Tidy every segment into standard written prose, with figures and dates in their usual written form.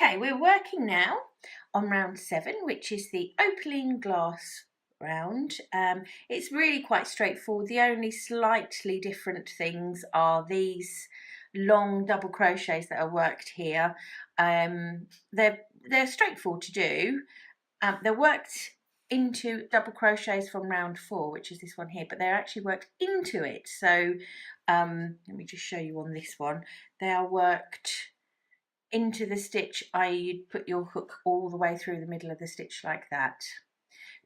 Okay, we're working now on round 7, which is the opaline glass round. It's really quite straightforward. The only slightly different things are these long double crochets that are worked here. They're straightforward to do. They're worked into double crochets from round 4, which is this one here, but they're actually worked into it. So let me just show you on this one. They are worked into the stitch, i.e. you'd put your hook all the way through the middle of the stitch like that.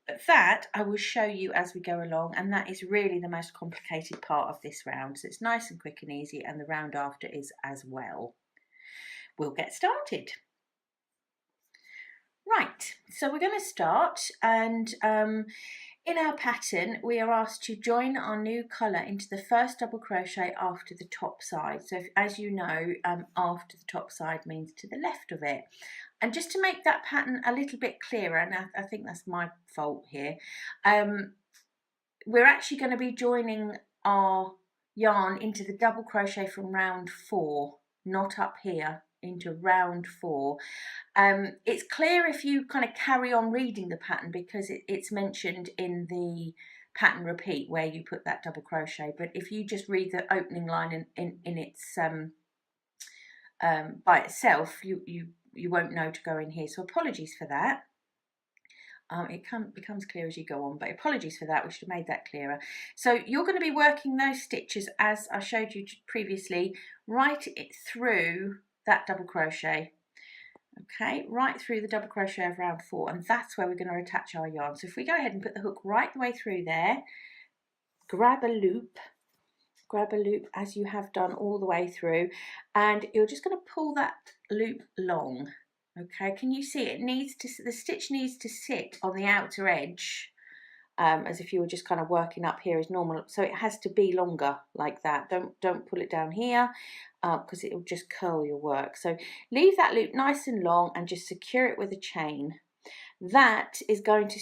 But that I will show you as we go along, and that is really the most complicated part of this round. So it's nice and quick and easy, and the round after is as well. We'll get started. Right, so we're going to start, and in our pattern we are asked to join our new colour into the first double crochet after the top side. So as you know, after the top side means to the left of it. And just to make that pattern a little bit clearer, and I think that's my fault here, we're actually going to be joining our yarn into the double crochet from round 4, not up here, into round 4. It's clear if you kind of carry on reading the pattern, because it's mentioned in the pattern repeat where you put that double crochet, but if you just read the opening line in its by itself, you won't know to go in here, so apologies for that. It becomes clear as you go on, but apologies for that, we should have made that clearer. So you're going to be working those stitches as I showed you previously, right through that double crochet. Okay, right through the double crochet of round 4, and that's where we're going to attach our yarn. So if we go ahead and put the hook right the way through there, grab a loop as you have done all the way through, and you're just going to pull that loop long. Okay, can you see the stitch needs to sit on the outer edge, as if you were just kind of working up here as normal, so it has to be longer like that. Don't pull it down here, because it will just curl your work. So leave that loop nice and long and just secure it with a chain. That is going to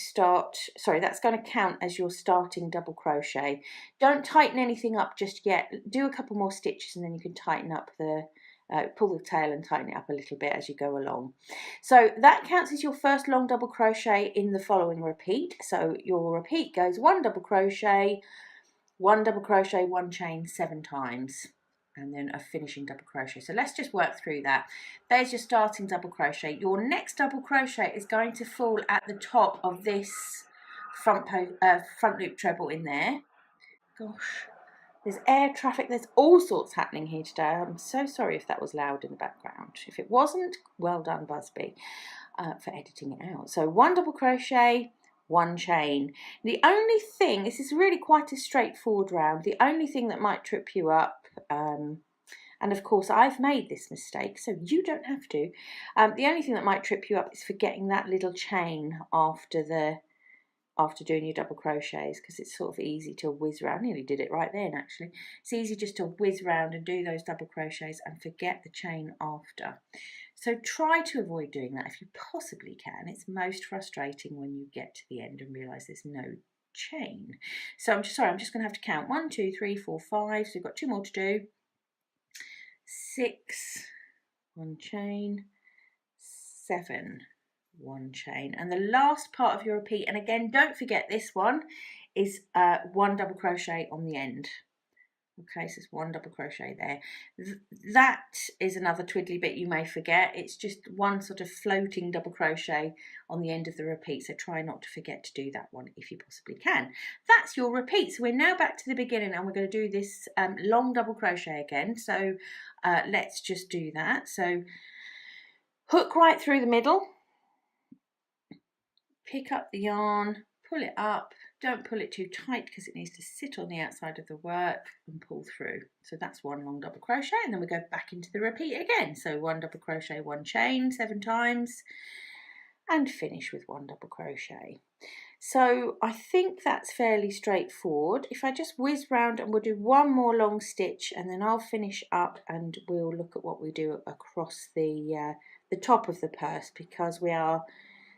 that's going to count as your starting double crochet. Don't tighten anything up just yet. Do a couple more stitches and then you can tighten up pull the tail and tighten it up a little bit as you go along. So that counts as your first long double crochet in the following repeat. So your repeat goes 1 double crochet, 1 double crochet, 1 chain 7 times, and then a finishing double crochet. So let's just work through that. There's your starting double crochet. Your next double crochet is going to fall at the top of this front loop treble in there. Gosh, there's air traffic, there's all sorts happening here today. I'm so sorry if that was loud in the background. If it wasn't, well done Busby for editing it out. So 1 double crochet, 1 chain. The only thing, this is really quite a straightforward round, the only thing that might trip you up, and of course I've made this mistake so you don't have to, the only thing that might trip you up is forgetting that little chain after doing your double crochets, because it's sort of easy to whiz around. I nearly did it right then actually. It's easy just to whiz around and do those double crochets and forget the chain after. So try to avoid doing that if you possibly can. It's most frustrating when you get to the end and realise there's no chain. So I'm just going to have to count 1, 2, 3, 4, 5. So we've got 2 more to do. 6, 1 chain, 7, 1 chain, and the last part of your repeat, and again don't forget this one, is 1 double crochet on the end. Okay, so it's 1 double crochet there. That is another twiddly bit you may forget. It's just 1 sort of floating double crochet on the end of the repeat, so try not to forget to do that one if you possibly can. That's your repeat. So we're now back to the beginning and we're going to do this long double crochet again. So let's just do that. So hook right through the middle, pick up the yarn, pull it up. Don't pull it too tight because it needs to sit on the outside of the work, and pull through. So that's 1 long double crochet, and then we go back into the repeat again. So 1 double crochet, 1 chain 7 times, and finish with 1 double crochet. So I think that's fairly straightforward. If I just whiz round, and we'll do 1 more long stitch and then I'll finish up and we'll look at what we do across the top of the purse, because we are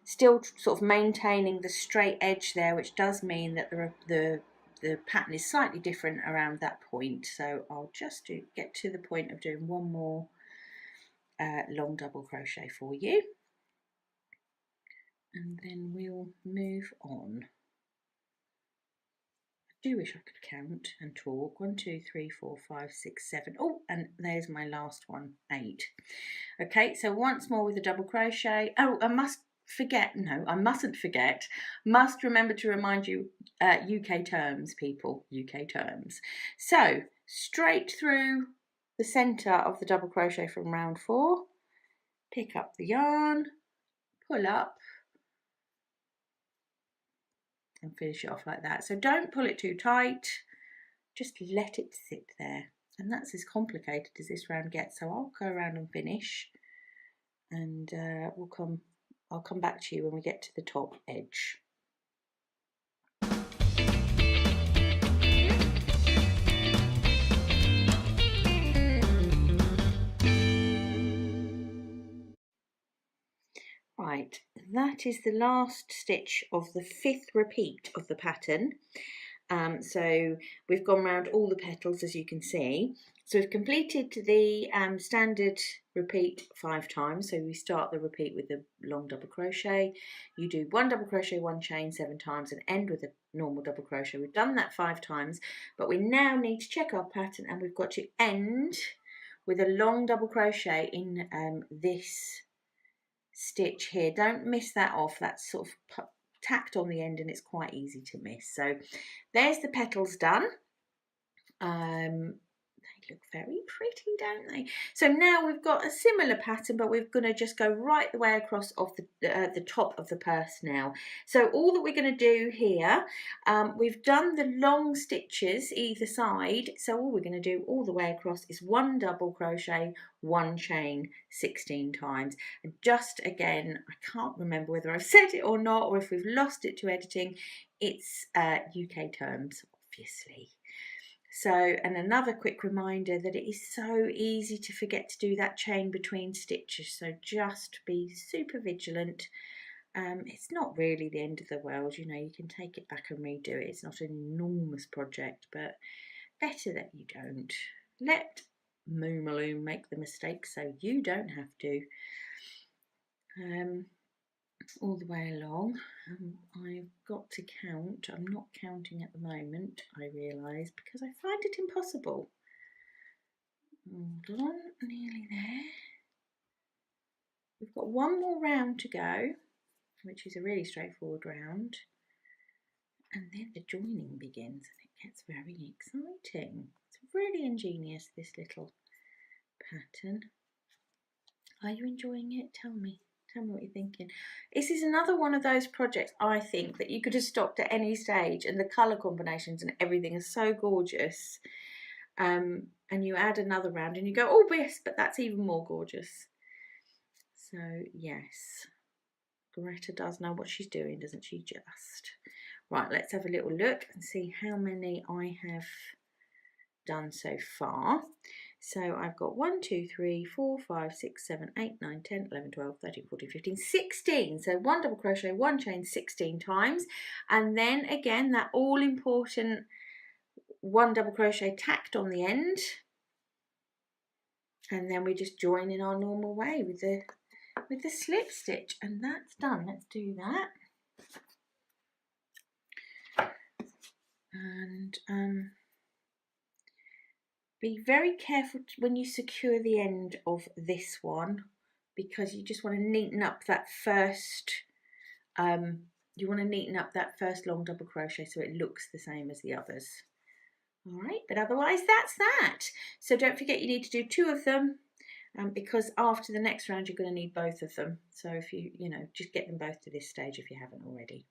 still sort of maintaining the straight edge there, which does mean that the pattern is slightly different around that point. So I'll just get to the point of doing 1 more long double crochet for you, and then we'll move on. I do wish I could count and talk. 1, 2, 3, 4, 5, 6, 7. Oh, and there's my last one, 8. Okay, so once more with the double crochet. Oh, I mustn't forget, must remember to remind you UK terms, people, UK terms. So straight through the center of the double crochet from round 4, pick up the yarn, pull up, and finish it off like that. So don't pull it too tight, just let it sit there. And that's as complicated as this round gets. So I'll go around and finish, and I'll come back to you when we get to the top edge. Right, that is the last stitch of the 5th repeat of the pattern. So we've gone around all the petals, as you can see. So we've completed the standard repeat 5 times. So we start the repeat with the long double crochet. You do 1 double crochet, 1 chain 7 times, and end with a normal double crochet. We've done that 5 times, but we now need to check our pattern, and we've got to end with a long double crochet in this stitch here. Don't miss that off. That's sort of tacked on the end and it's quite easy to miss. So there's the petals done. They look very pretty, don't they? So now we've got a similar pattern, but we're going to just go right the way across of the top of the purse now. So all that we're going to do here, we've done the long stitches either side, so all we're going to do all the way across is 1 double crochet, 1 chain 16 times. And just again, I can't remember whether I've said it or not, or if we've lost it to editing, it's UK terms, obviously. So, and another quick reminder that it is so easy to forget to do that chain between stitches, so just be super vigilant. It's not really the end of the world, you know, you can take it back and redo it. It's not an enormous project, but better that you don't. Let Moomaloom make the mistake so you don't have to. All the way along, I've got to count. I'm not counting at the moment, I realise, because I find it impossible. Hold on, nearly there. We've got 1 more round to go, which is a really straightforward round, and then the joining begins and it gets very exciting. It's really ingenious, this little pattern. Are you enjoying it? Tell me. Tell me what you're thinking. This is another one of those projects, I think, that you could have stopped at any stage, and the colour combinations and everything are so gorgeous. And you add another round and you go, oh yes, but that's even more gorgeous. So yes, Greta does know what she's doing, doesn't she just? Right, let's have a little look and see how many I have done so far. So I've got 1, 2, 3, 4, 5, 6, 7, 8, 9, 10, 11, 12, 13, 14, 15, 16. So 1 double crochet, 1 chain 16 times. And then again, that all important 1 double crochet tacked on the end. And then we just join in our normal way with the slip stitch. And that's done. Let's do that. And be very careful when you secure the end of this one, because you just want to neaten up that first long double crochet so it looks the same as the others. All right, but otherwise that's that. So don't forget you need to do 2 of them, because after the next round you're going to need both of them. So if you just get them both to this stage if you haven't already.